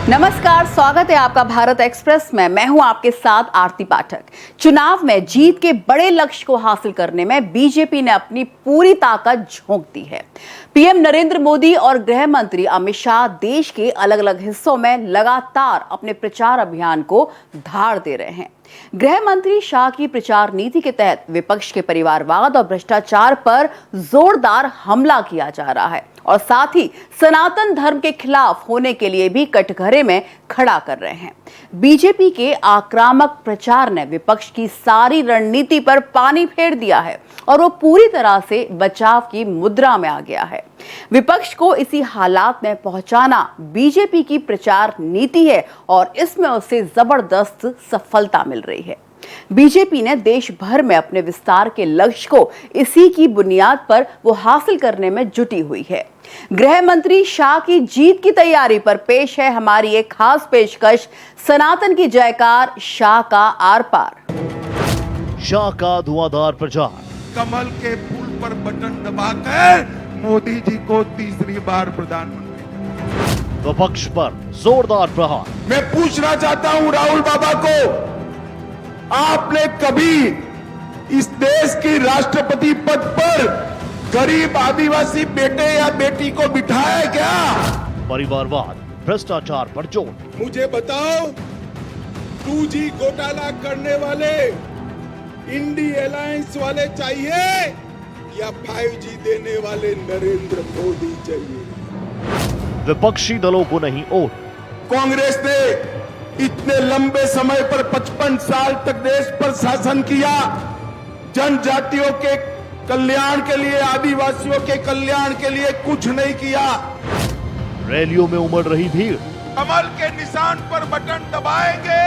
नमस्कार, स्वागत है आपका भारत एक्सप्रेस में। मैं हूं आपके साथ आरती पाठक। चुनाव में जीत के बड़े लक्ष्य को हासिल करने में बीजेपी ने अपनी पूरी ताकत झोंक दी है। पीएम नरेंद्र मोदी और गृह मंत्री अमित शाह देश के अलग अलग हिस्सों में लगातार अपने प्रचार अभियान को धार दे रहे हैं। गृह मंत्री शाह की प्रचार नीति के तहत विपक्ष के परिवारवाद और भ्रष्टाचार पर जोरदार हमला किया जा रहा है और साथ ही सनातन धर्म के खिलाफ होने के लिए भी कटघरे में खड़ा कर रहे हैं। बीजेपी के आक्रामक प्रचार ने विपक्ष की सारी रणनीति पर पानी फेर दिया है और वो पूरी तरह से बचाव की मुद्रा में आ गया है। विपक्ष को इसी हालात में पहुंचाना बीजेपी की प्रचार नीति है और इसमें उसे जबरदस्त सफलता मिल रही है। बीजेपी ने देश भर में अपने विस्तार के लक्ष्य को इसी की बुनियाद पर वो हासिल करने में जुटी हुई है। गृह मंत्री शाह की जीत की तैयारी पर पेश है हमारी एक खास पेशकश, सनातन की जयकार, शाह का आर पार। शाह का धुआंधार प्रचार। कमल के फूल पर बटन दबाकर मोदी जी को तीसरी बार प्रधानमंत्री। विपक्ष पर जोरदार प्रहार। मैं पूछना चाहता हूं राहुल बाबा को, आपने कभी इस देश की राष्ट्रपति पद पर गरीब आदिवासी बेटे या बेटी को बिठाया क्या? परिवारवाद, भ्रष्टाचार पर जोर। मुझे बताओ, 2G घोटाला करने वाले इंडी अलायंस वाले चाहिए या 5G देने वाले नरेंद्र मोदी चाहिए? विपक्षी दलों को नहीं ओट। कांग्रेस ने इतने लंबे समय पर 55 साल तक देश पर शासन किया, जनजातियों के कल्याण के लिए, आदिवासियों के कल्याण के लिए कुछ नहीं किया। रैलियों में उमड़ रही भीड़। कमल के निशान पर बटन दबाएंगे।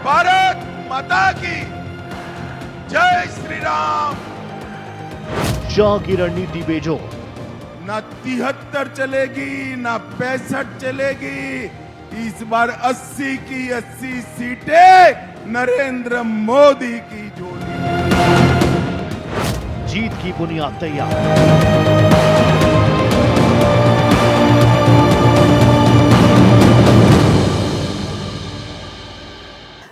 भारत माता की जय श्री राम। शाह की रणनीति बेजोर। ना 73 चलेगी, ना 65 चलेगी। इस बार 80 की 80 सीटें नरेंद्र मोदी की झोली। जीत की बुनियाद तैयार।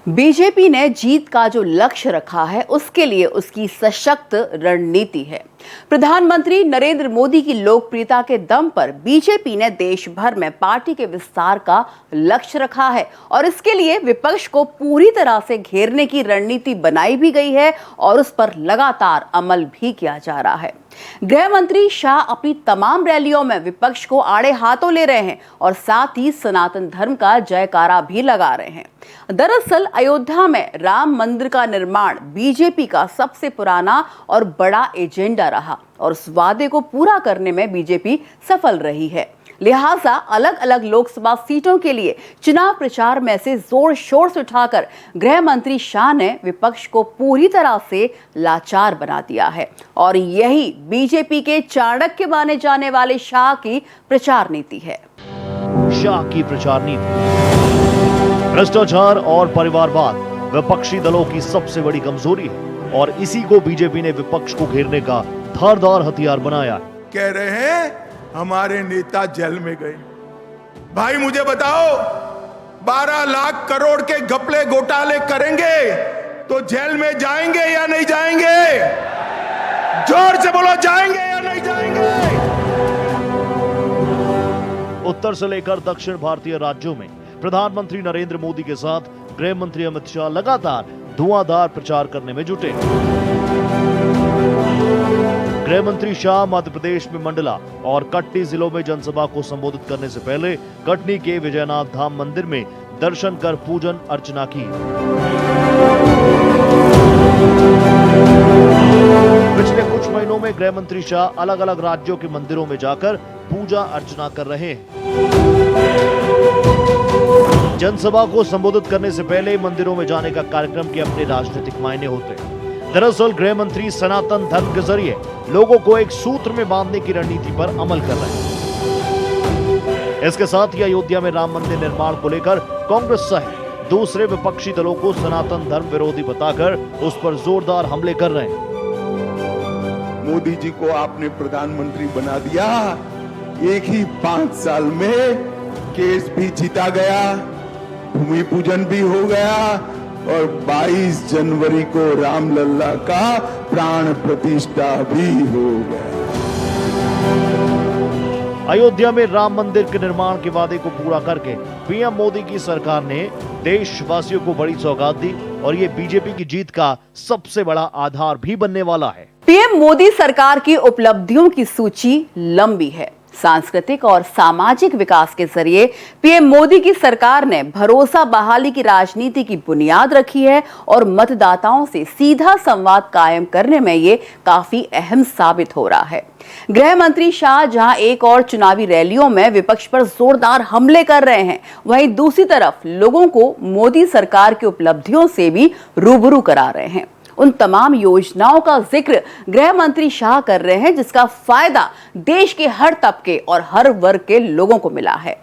बीजेपी ने जीत का जो लक्ष्य रखा है उसके लिए उसकी सशक्त रणनीति है। प्रधानमंत्री नरेंद्र मोदी की लोकप्रियता के दम पर बीजेपी ने देश भर में पार्टी के विस्तार का लक्ष्य रखा है और इसके लिए विपक्ष को पूरी तरह से घेरने की रणनीति बनाई भी गई है और उस पर लगातार अमल भी किया जा रहा है। गृह मंत्री शाह अपनी तमाम रैलियों में विपक्ष को आड़े हाथों ले रहे हैं और साथ ही सनातन धर्म का जयकारा भी लगा रहे हैं। दरअसल अयोध्या में राम मंदिर का निर्माण बीजेपी का सबसे पुराना और बड़ा एजेंडा रहा और उस वादे को पूरा करने में बीजेपी सफल रही है। लिहाजा अलग अलग लोकसभा सीटों के लिए चुनाव प्रचार में से जोर शोर से उठाकर गृह मंत्री शाह ने विपक्ष को पूरी तरह से लाचार बना दिया है और यही बीजेपी के चाणक्य माने जाने वाले शाह की प्रचार नीति है। शाह की प्रचार नीति। भ्रष्टाचार और परिवारवाद विपक्षी दलों की सबसे बड़ी कमजोरी है और इसी को बीजेपी ने विपक्ष को घेरने का धारदार हथियार बनाया है। कह रहे हैं हमारे नेता जेल में गए। भाई मुझे बताओ, 12 लाख करोड़ के घपले घोटाले करेंगे तो जेल में जाएंगे या नहीं जाएंगे? जोर से बोलो, जाएंगे या नहीं जाएंगे? उत्तर से लेकर दक्षिण भारतीय राज्यों में प्रधानमंत्री नरेंद्र मोदी के साथ गृह मंत्री अमित शाह लगातार धुआंधार प्रचार करने में जुटे। गृह मंत्री शाह मध्य प्रदेश में मंडला और कटनी जिलों में जनसभा को संबोधित करने से पहले कटनी के विजयनाथ धाम मंदिर में दर्शन कर पूजन अर्चना की। पिछले कुछ महीनों में गृह मंत्री शाह अलग अलग राज्यों के मंदिरों में जाकर पूजा अर्चना कर रहे हैं। जनसभा को संबोधित करने से पहले मंदिरों में जाने का कार्यक्रम के अपने राजनीतिक मायने होते हैं। दरअसल गृह मंत्री सनातन धर्म के जरिए लोगों को एक सूत्र में बांधने की रणनीति पर अमल कर रहे हैं। इसके साथ ही अयोध्या में राम मंदिर निर्माण को लेकर कांग्रेस सहित दूसरे विपक्षी दलों को सनातन धर्म विरोधी बताकर उस पर जोरदार हमले कर रहे हैं। मोदी जी को आपने प्रधानमंत्री बना दिया, एक ही 5 साल में केस भी जीता गया, भूमि पूजन भी हो गया और 22 जनवरी को रामलला का प्राण प्रतिष्ठा भी हो गया। अयोध्या में राम मंदिर के निर्माण के वादे को पूरा करके पीएम मोदी की सरकार ने देशवासियों को बड़ी सौगात दी और ये बीजेपी की जीत का सबसे बड़ा आधार भी बनने वाला है। पीएम मोदी सरकार की उपलब्धियों की सूची लंबी है। सांस्कृतिक और सामाजिक विकास के जरिए पीएम मोदी की सरकार ने भरोसा बहाली की राजनीति की बुनियाद रखी है और मतदाताओं से सीधा संवाद कायम करने में ये काफी अहम साबित हो रहा है। गृह मंत्री शाह जहां एक और चुनावी रैलियों में विपक्ष पर जोरदार हमले कर रहे हैं, वहीं दूसरी तरफ लोगों को मोदी सरकार की उपलब्धियों से भी रूबरू करा रहे हैं। उन तमाम योजनाओं का जिक्र गृह मंत्री शाह कर रहे हैं जिसका फायदा देश के हर तबके और हर वर्ग के लोगों को मिला है।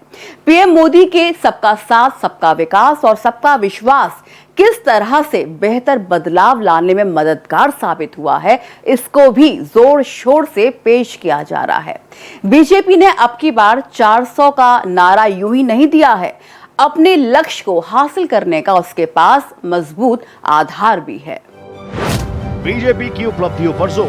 पीएम मोदी के सबका साथ, सबका विकास और सबका विश्वास किस तरह से बेहतर बदलाव लाने में मददगार साबित हुआ है, इसको भी जोर शोर से पेश किया जा रहा है। बीजेपी ने अब की बार 400 का नारा यूं ही नहीं दिया है, अपने लक्ष्य को हासिल करने का उसके पास मजबूत आधार भी है। बीजेपी की उपलब्धियों पर जोर।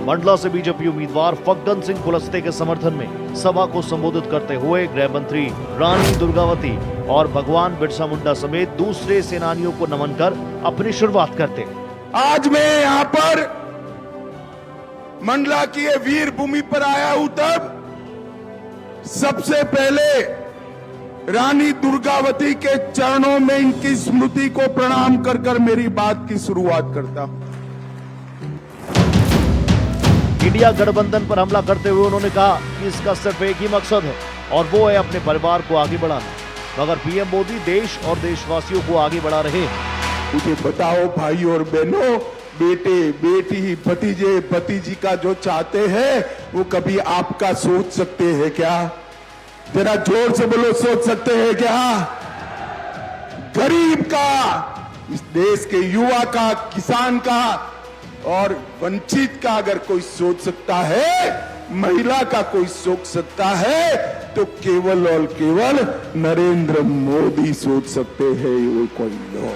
मंडला से बीजेपी उम्मीदवार फग्गन सिंह कुलस्ते के समर्थन में सभा को संबोधित करते हुए गृह मंत्री रानी दुर्गावती और भगवान बिरसा मुंडा समेत दूसरे सेनानियों को नमन कर अपनी शुरुआत करते। आज मैं यहाँ पर मंडला की ये वीर भूमि पर आया हूं, तब सबसे पहले रानी दुर्गावती के चरणों में इनकी स्मृति को प्रणाम कर कर मेरी बात की शुरुआत करता हूं। इंडिया गठबंधन पर हमला करते हुए उन्होंने कहा कि इसका सिर्फ एक ही मकसद है और वो है अपने परिवार को आगे बढ़ाना, मगर पीएम मोदी देश और देशवासियों को आगे बढ़ा रहे हैं। मुझे बताओ भाई और बहनों, बेटे बेटी भतीजे भतीजी का जो चाहते हैं वो कभी आपका सोच सकते हैं क्या? जरा जोर से बोलो, सोच सकते हैं क्या? गरीब का, इस देश के युवा का, किसान का और वंचित का अगर कोई सोच सकता है, महिला का कोई सोच सकता है, तो केवल और केवल नरेंद्र मोदी सोच सकते हैं। वो कोई लोग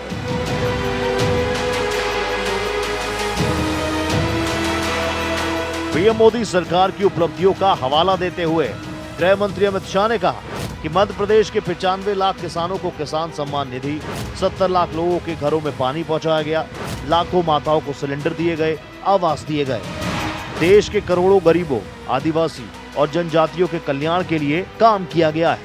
पीएम मोदी सरकार की उपलब्धियों का हवाला देते हुए गृह मंत्री अमित शाह ने कहा कि मध्य प्रदेश के 95 लाख किसानों को किसान सम्मान निधि, 70 लाख लोगों के घरों में पानी पहुंचाया गया, लाखों माताओं को सिलेंडर दिए गए, आवास दिए गए। देश के करोड़ों गरीबों, आदिवासी और जनजातियों के कल्याण के लिए काम किया गया है।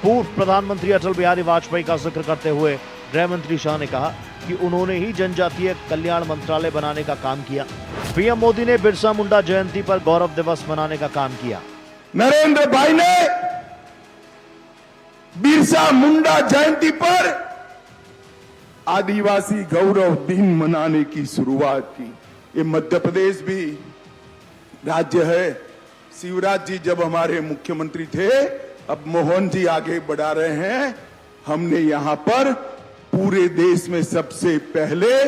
पूर्व प्रधानमंत्री अटल बिहारी वाजपेयी का जिक्र करते हुए गृह मंत्री शाह ने कहा कि उन्होंने ही जनजातीय कल्याण मंत्रालय बनाने का काम किया। पीएम मोदी ने बिरसा मुंडा जयंती पर गौरव दिवस मनाने का काम किया। नरेंद्र भाई ने बिरसा मुंडा जयंती पर आदिवासी गौरव दिन मनाने की शुरुआत की। ये मध्य प्रदेश भी राज्य है। शिवराज जी जब हमारे मुख्यमंत्री थे, अब मोहन जी आगे बढ़ा रहे हैं। हमने यहां पर पूरे देश में सबसे पहले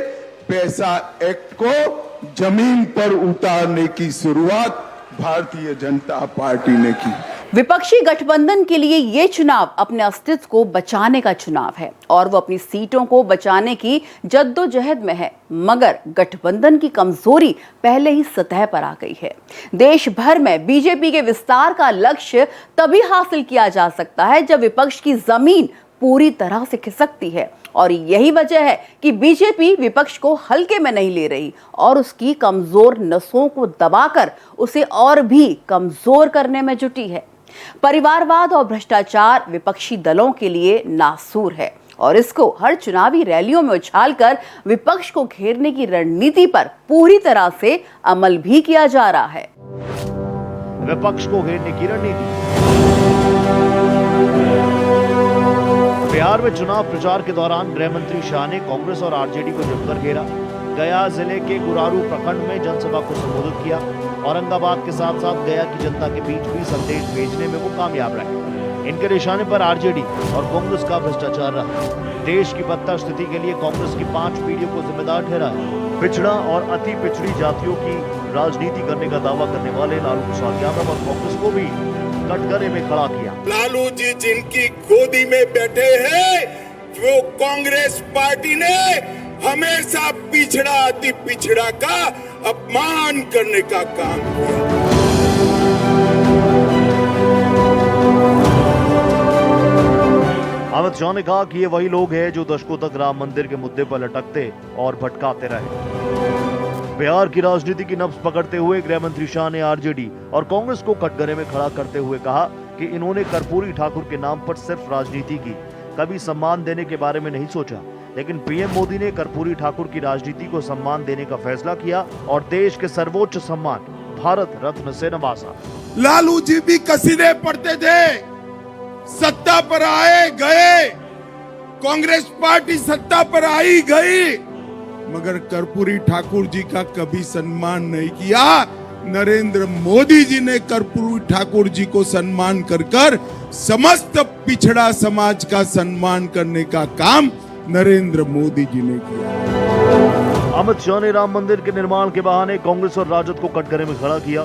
पैसा एक्ट को जमीन पर उतारने की शुरुआत भारतीय जनता पार्टी ने की। विपक्षी गठबंधन के लिए ये चुनाव अपने अस्तित्व को बचाने का चुनाव है और वो अपनी सीटों को बचाने की जद्दोजहद में है, मगर गठबंधन की कमजोरी पहले ही सतह पर आ गई है। देश भर में बीजेपी के विस्तार का लक्ष्य तभी हासिल किया जा सकता है जब विपक्ष की जमीन पूरी तरह से खिसकती है और यही वजह है कि बीजेपी विपक्ष को हल्के में नहीं ले रही और उसकी कमजोर नसों को दबाकर उसे और भी कमजोर करने में जुटी है। परिवारवाद और भ्रष्टाचार विपक्षी दलों के लिए नासूर है और इसको हर चुनावी रैलियों में उछालकर विपक्ष को घेरने की रणनीति पर पूरी तरह से अमल भी किया जा रहा है। विपक्ष को घेरने की रणनीति। बिहार में चुनाव प्रचार के दौरान गृह मंत्री शाह ने कांग्रेस और आरजेडी को जमकर घेरा। गया जिले के गुरारू प्रखंड में जनसभा को संबोधित किया। औरंगाबाद के साथ साथ गया की जनता के बीच भी संदेश भेजने में वो कामयाब रहे। इनके निशाने पर आरजेडी और कांग्रेस का भ्रष्टाचार रहा। देश की बदतर स्थिति के लिए कांग्रेस की 5 पीढ़ियों को जिम्मेदार ठहराया। पिछड़ा और अति पिछड़ी जातियों की राजनीति करने का दावा करने वाले लालू प्रसाद यादव और कांग्रेस को भी कटघरे में खड़ा किया। लालू जी जिनकी गोदी में बैठे हैं, वो कांग्रेस पार्टी ने हमेशा पिछड़ा अति पिछड़ा का अपमान करने का काम किया। अमित शाह ने कहा कि ये वही लोग हैं जो दशकों तक राम मंदिर के मुद्दे पर लटकते और भटकाते रहे। बिहार की राजनीति की नब्ज पकड़ते हुए गृह मंत्री शाह ने आरजेडी और कांग्रेस को कटघरे में खड़ा करते हुए कहा कि इन्होंने कर्पूरी ठाकुर के नाम पर सिर्फ राजनीति की, कभी सम्मान देने के बारे में नहीं सोचा। लेकिन पीएम मोदी ने कर्पूरी ठाकुर की राजनीति को सम्मान देने का फैसला किया और देश के सर्वोच्च सम्मान भारत रत्न से नवाजा। लालू जी भी कसीदे पढ़ते थे, सत्ता पर आए गए, कांग्रेस पार्टी सत्ता पर आई गई, मगर कर्पूरी ठाकुर जी का कभी सम्मान नहीं किया। नरेंद्र मोदी जी ने कर्पूरी ठाकुर जी को सम्मान कर समस्त पिछड़ा समाज का सम्मान करने का काम नरेंद्र मोदी जी ने किया। अमित शाह ने राम मंदिर के निर्माण के बहाने कांग्रेस और राजद को कटघरे में खड़ा किया।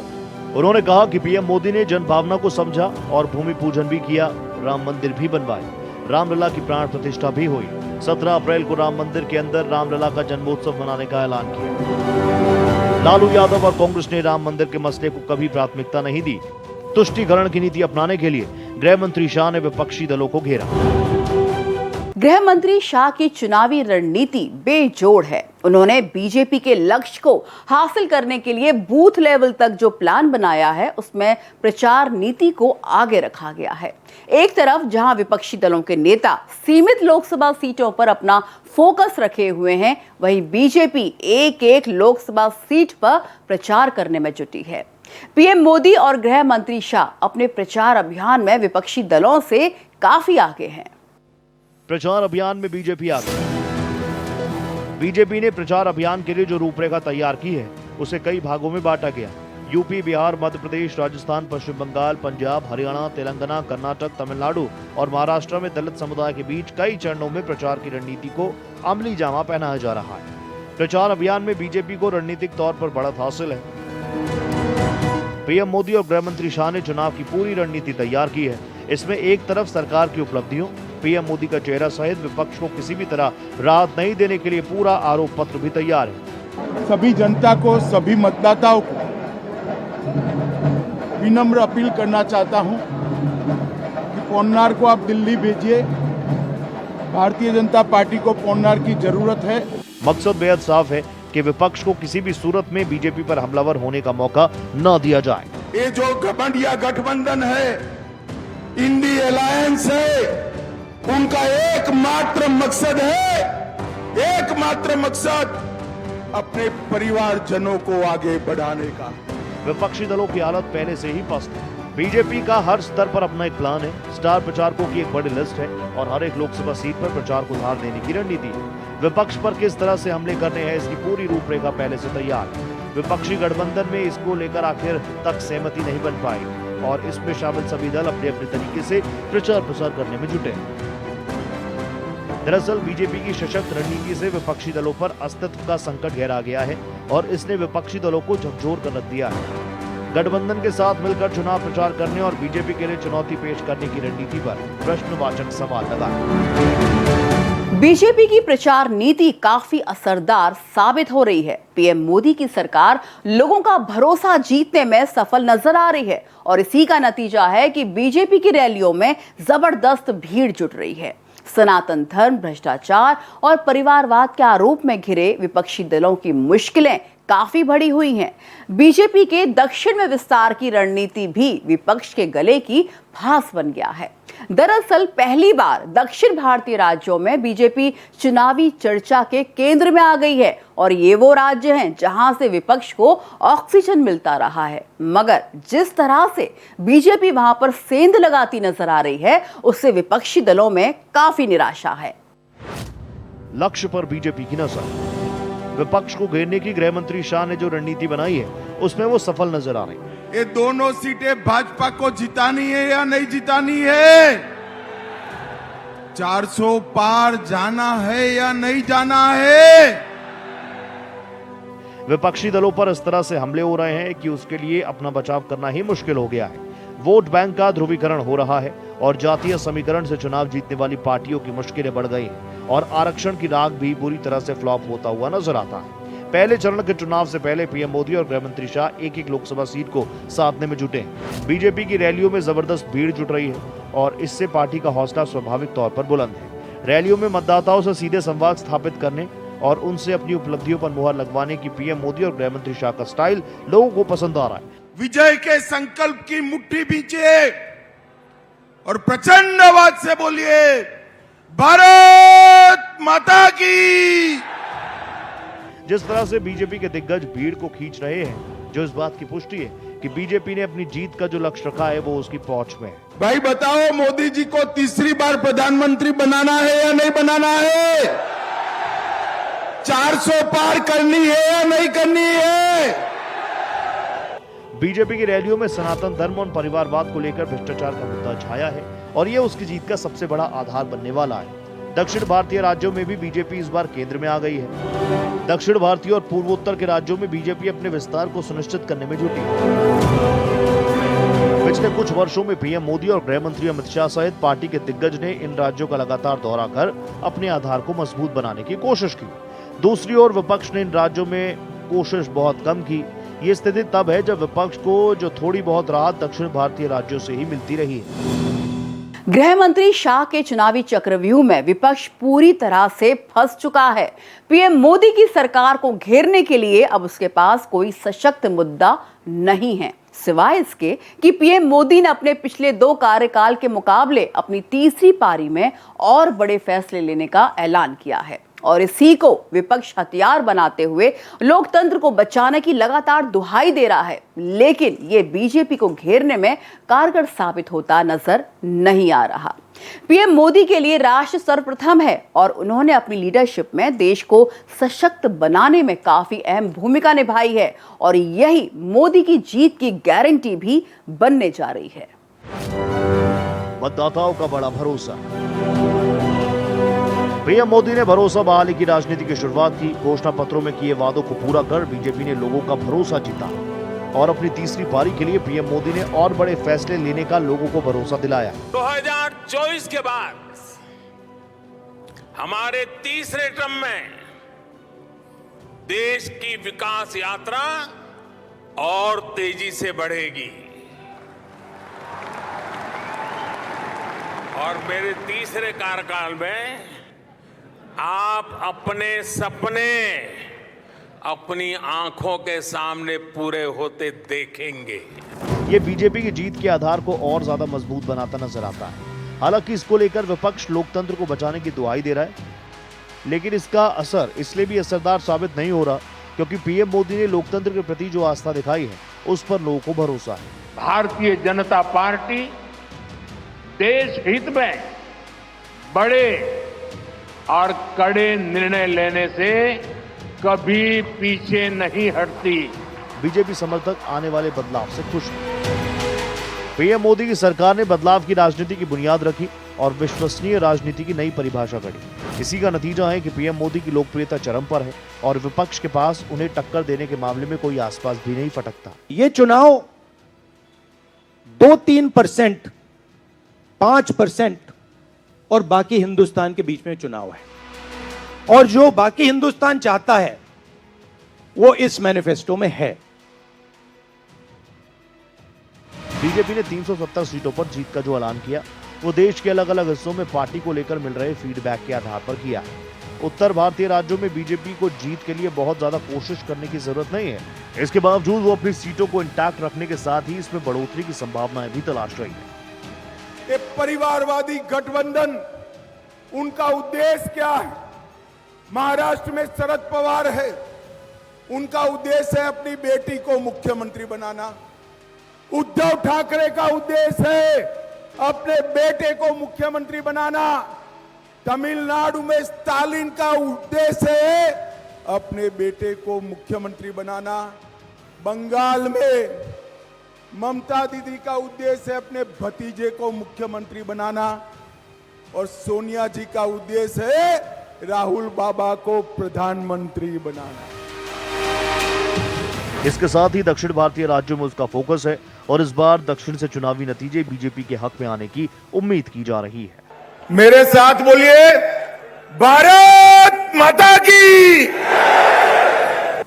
उन्होंने कहा कि पीएम मोदी ने जनभावना को समझा और भूमि पूजन भी किया, राम मंदिर भी बनवाए, रामलला की प्राण प्रतिष्ठा भी हुई। 17 अप्रैल को राम मंदिर के अंदर रामलला का जन्मोत्सव मनाने का ऐलान किया। लालू यादव और कांग्रेस ने राम मंदिर के मसले को कभी प्राथमिकता नहीं दी। तुष्टीकरण की नीति अपनाने के लिए गृह मंत्री शाह ने विपक्षी दलों को घेरा। गृह मंत्री शाह की चुनावी रणनीति बेजोड़ है। उन्होंने बीजेपी के लक्ष्य को हासिल करने के लिए बूथ लेवल तक जो प्लान बनाया है, उसमें प्रचार नीति को आगे रखा गया है। एक तरफ जहां विपक्षी दलों के नेता सीमित लोकसभा सीटों पर अपना फोकस रखे हुए हैं, वहीं बीजेपी एक लोकसभा सीट पर प्रचार करने में जुटी है। पीएम मोदी और गृह मंत्री शाह अपने प्रचार अभियान में विपक्षी दलों से काफी आगे हैं। प्रचार अभियान में बीजेपी आ गई। बीजेपी ने प्रचार अभियान के लिए जो रूपरेखा तैयार की है, उसे कई भागों में बांटा गया। यूपी, बिहार, मध्य प्रदेश, राजस्थान, पश्चिम बंगाल, पंजाब, हरियाणा, तेलंगाना, कर्नाटक, तमिलनाडु और महाराष्ट्र में दलित समुदाय के बीच कई चरणों में प्रचार की रणनीति को अमली जामा पहनाया जा रहा है। प्रचार अभियान में बीजेपी को रणनीतिक तौर पर बढ़त हासिल है। पीएम मोदी और गृह मंत्री शाह ने चुनाव की पूरी रणनीति तैयार की है। इसमें एक तरफ सरकार की उपलब्धियों, पीएम मोदी का चेहरा सहित विपक्ष को किसी भी तरह राहत नहीं देने के लिए पूरा आरोप पत्र भी तैयार है। सभी जनता को, सभी मतदाताओं को विनम्र अपील करना चाहता हूं कि पोन्नार को आप दिल्ली भेजिए। भारतीय जनता पार्टी को पोन्नार की जरूरत है। मकसद बेहद साफ है कि विपक्ष को किसी भी सूरत में बीजेपी पर हमलावर होने का मौका न दिया जाए। ये जो घमंडिया गठबंधन है, इंडी अलायंस है, उनका एकमात्र मकसद है, एकमात्र मकसद अपने परिवारजनों को आगे बढ़ाने का। विपक्षी दलों की हालत पहले से ही पस्त है। बीजेपी का हर स्तर पर अपना एक प्लान है, स्टार प्रचारकों की एक बड़ी लिस्ट है और हर एक लोकसभा सीट पर प्रचार को धार देने की रणनीति है। विपक्ष पर किस तरह से हमले करने हैं, इसकी पूरी रूपरेखा पहले से तैयार है। विपक्षी गठबंधन में इसको लेकर आखिर तक सहमति नहीं बन पाई और इसमें शामिल सभी दल अपने अपने तरीके से प्रचार प्रसार करने में जुटे हैं। दरअसल बीजेपी की सशक्त रणनीति से विपक्षी दलों पर अस्तित्व का संकट गहरा गया है और इसने विपक्षी दलों को झकझोर कर रख दिया है। गठबंधन के साथ मिलकर चुनाव प्रचार करने और बीजेपी के लिए चुनौती पेश करने की रणनीति पर प्रश्नवाचक सवाल लगा। बीजेपी की प्रचार नीति काफी असरदार साबित हो रही है। पीएम मोदी की सरकार लोगों का भरोसा जीतने में सफल नजर आ रही है और इसी का नतीजा है कि बीजेपी की रैलियों में जबरदस्त भीड़ जुट रही है। सनातन धर्म, भ्रष्टाचार और परिवारवाद के आरोप में घिरे विपक्षी दलों की मुश्किलें काफी बढ़ी हुई हैं। बीजेपी के दक्षिण में विस्तार की रणनीति भी विपक्ष के गले की फांस बन गया है। दरअसल पहली बार दक्षिण भारतीय राज्यों में बीजेपी चुनावी चर्चा के केंद्र में आ गई है और ये वो राज्य हैं जहां से विपक्ष को ऑक्सीजन मिलता रहा है। मगर जिस तरह से बीजेपी वहां पर सेंध लगाती नजर आ रही है, उससे विपक्षी दलों में काफी निराशा है। लक्ष्य पर बीजेपी की नजर। विपक्ष को घेरने की गृह मंत्री शाह ने जो रणनीति बनाई है, उसमें वो सफल नजर आ रही है। ये दोनों सीटें भाजपा को जितानी है या नहीं जितानी है? 400 पार जाना है या नहीं जाना है? विपक्षी दलों पर इस तरह से हमले हो रहे हैं कि उसके लिए अपना बचाव करना ही मुश्किल हो गया है। वोट बैंक का ध्रुवीकरण हो रहा है और जातीय समीकरण से चुनाव जीतने वाली पार्टियों की मुश्किलें बढ़ गई हैं और आरक्षण की राग भी बुरी तरह से फ्लॉप होता हुआ नजर आता है। पहले चरण के चुनाव से पहले पीएम मोदी और गृह मंत्री शाह एक एक लोकसभा सीट को साधने में जुटे हैं। बीजेपी की रैलियों में जबरदस्त भीड़ जुट रही है और इससे पार्टी का हौसला स्वाभाविक तौर पर बुलंद है। रैलियों में मतदाताओं से सीधे संवाद स्थापित करने और उनसे अपनी उपलब्धियों पर मुहर लगवाने की पीएम मोदी और गृह मंत्री शाह का स्टाइल लोगों को पसंद आ रहा है। विजय के संकल्प की मुट्ठी भींचिए और प्रचंड आवाज से बोलिए, भारत माता की। जिस तरह से बीजेपी के दिग्गज भीड़ को खींच रहे हैं, जो इस बात की पुष्टि है कि बीजेपी ने अपनी जीत का जो लक्ष्य रखा है वो उसकी पहुंच में है। भाई बताओ, मोदी जी को तीसरी बार प्रधानमंत्री बनाना है या नहीं बनाना है? 400 पार करनी है या नहीं करनी है? बीजेपी की रैलियों में सनातन धर्म और परिवारवाद को लेकर भ्रष्टाचार का मुद्दा छाया है और यह उसकी जीत का सबसे बड़ा आधार बनने वाला है। दक्षिण भारतीय राज्यों में भी बीजेपी इस बार केंद्र में आ गई है। दक्षिण भारतीय और पूर्वोत्तर के राज्यों में बीजेपी अपने विस्तार को सुनिश्चित करने में जुटी है। पिछले कुछ वर्षों में पीएम मोदी और गृह मंत्री अमित शाह सहित पार्टी के दिग्गज ने इन राज्यों का लगातार दौरा कर अपने आधार को मजबूत बनाने की कोशिश की। दूसरी ओर विपक्ष ने इन राज्यों में कोशिश बहुत कम की। ये स्थिति तब है जब विपक्ष को जो थोड़ी बहुत राहत दक्षिण भारतीय राज्यों से ही मिलती रही है। गृह मंत्री शाह के चुनावी चक्रव्यूह में विपक्ष पूरी तरह से फंस चुका है। पीएम मोदी की सरकार को घेरने के लिए अब उसके पास कोई सशक्त मुद्दा नहीं है, सिवाय इसके कि पीएम मोदी ने अपने पिछले 2 कार्यकाल के मुकाबले अपनी तीसरी पारी में और बड़े फैसले लेने का ऐलान किया है और इसी को विपक्ष हथियार बनाते हुए लोकतंत्र को बचाने की लगातार दुहाई दे रहा है। लेकिन ये बीजेपी को घेरने में कारगर साबित होता नजर नहीं आ रहा। पीएम मोदी के लिए राष्ट्र सर्वप्रथम है और उन्होंने अपनी लीडरशिप में देश को सशक्त बनाने में काफी अहम भूमिका निभाई है और यही मोदी की जीत की गारंटी भी बनने जा रही है। मतदाताओं का बड़ा भरोसा। पीएम मोदी ने भरोसा बहाली की राजनीति की शुरुआत की। घोषणा पत्रों में किए वादों को पूरा कर बीजेपी ने लोगों का भरोसा जीता और अपनी तीसरी पारी के लिए पीएम मोदी ने और बड़े फैसले लेने का लोगों को भरोसा दिलाया। 2024 के बाद हमारे तीसरे टर्म में देश की विकास यात्रा और तेजी से बढ़ेगी और मेरे तीसरे कार्यकाल में आप अपने सपने अपनी आंखों के सामने पूरे होते देखेंगे। ये बीजेपी की जीत के आधार को और ज्यादा मजबूत बनाता नजर आता है। हालांकि इसको लेकर विपक्ष लोकतंत्र को बचाने की दुहाई दे रहा है, लेकिन इसका असर इसलिए भी असरदार साबित नहीं हो रहा क्योंकि पीएम मोदी ने लोकतंत्र के प्रति जो आस्था दिखाई है उस पर लोगों को भरोसा है। भारतीय जनता पार्टी देश हित में बड़े और कड़े निर्णय लेने से कभी पीछे नहीं हटती। बीजेपी समर्थक आने वाले बदलाव से खुश हैं। पीएम मोदी की सरकार ने बदलाव की राजनीति की बुनियाद रखी और विश्वसनीय राजनीति की नई परिभाषा गढ़ी। इसी का नतीजा है कि पीएम मोदी की लोकप्रियता चरम पर है और विपक्ष के पास उन्हें टक्कर देने के मामले में कोई आसपास भी नहीं फटकता। ये चुनाव 2-3%, 5% और बाकी हिंदुस्तान के बीच में चुनाव है और जो बाकी हिंदुस्तान चाहता है वो इस मैनिफेस्टो में है। बीजेपी ने 370 सीटों पर जीत का जो ऐलान किया वो देश के अलग अलग हिस्सों में पार्टी को लेकर मिल रहे फीडबैक के आधार पर किया है। उत्तर भारतीय राज्यों में बीजेपी को जीत के लिए बहुत ज्यादा कोशिश करने की जरूरत नहीं है। इसके बावजूद वो अपनी सीटों को इंटैक्ट रखने के साथ ही इसमें बढ़ोतरी की संभावनाएं भी तलाश रही है। ये परिवारवादी गठबंधन, उनका उद्देश्य क्या है? महाराष्ट्र में शरद पवार है, उनका उद्देश्य है अपनी बेटी को मुख्यमंत्री बनाना। उद्धव ठाकरे का उद्देश्य है अपने बेटे को मुख्यमंत्री बनाना। तमिलनाडु में स्टालिन का उद्देश्य है अपने बेटे को मुख्यमंत्री बनाना। बंगाल में ममता दीदी का उद्देश्य है अपने भतीजे को मुख्यमंत्री बनाना और सोनिया जी का उद्देश्य है राहुल बाबा को प्रधानमंत्री बनाना। इसके साथ ही दक्षिण भारतीय राज्यों में उसका फोकस है और इस बार दक्षिण से चुनावी नतीजे बीजेपी के हक में आने की उम्मीद की जा रही है। मेरे साथ बोलिए, भारत माता की।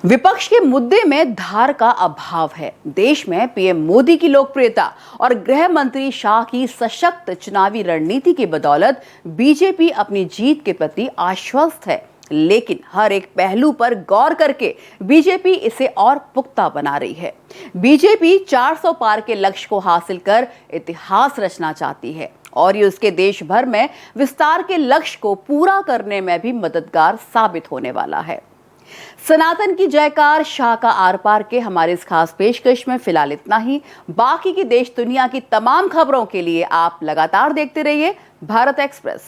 विपक्ष के मुद्दे में धार का अभाव है। देश में पीएम मोदी की लोकप्रियता और गृह मंत्री शाह की सशक्त चुनावी रणनीति की बदौलत बीजेपी अपनी जीत के प्रति आश्वस्त है, लेकिन हर एक पहलू पर गौर करके बीजेपी इसे और पुख्ता बना रही है। बीजेपी 400 पार के लक्ष्य को हासिल कर इतिहास रचना चाहती है और ये उसके देश भर में विस्तार के लक्ष्य को पूरा करने में भी मददगार साबित होने वाला है। सनातन की जयकार, शाह का आर पार के हमारे इस खास पेशकश में फिलहाल इतना ही। बाकी की देश दुनिया की तमाम खबरों के लिए आप लगातार देखते रहिए भारत एक्सप्रेस।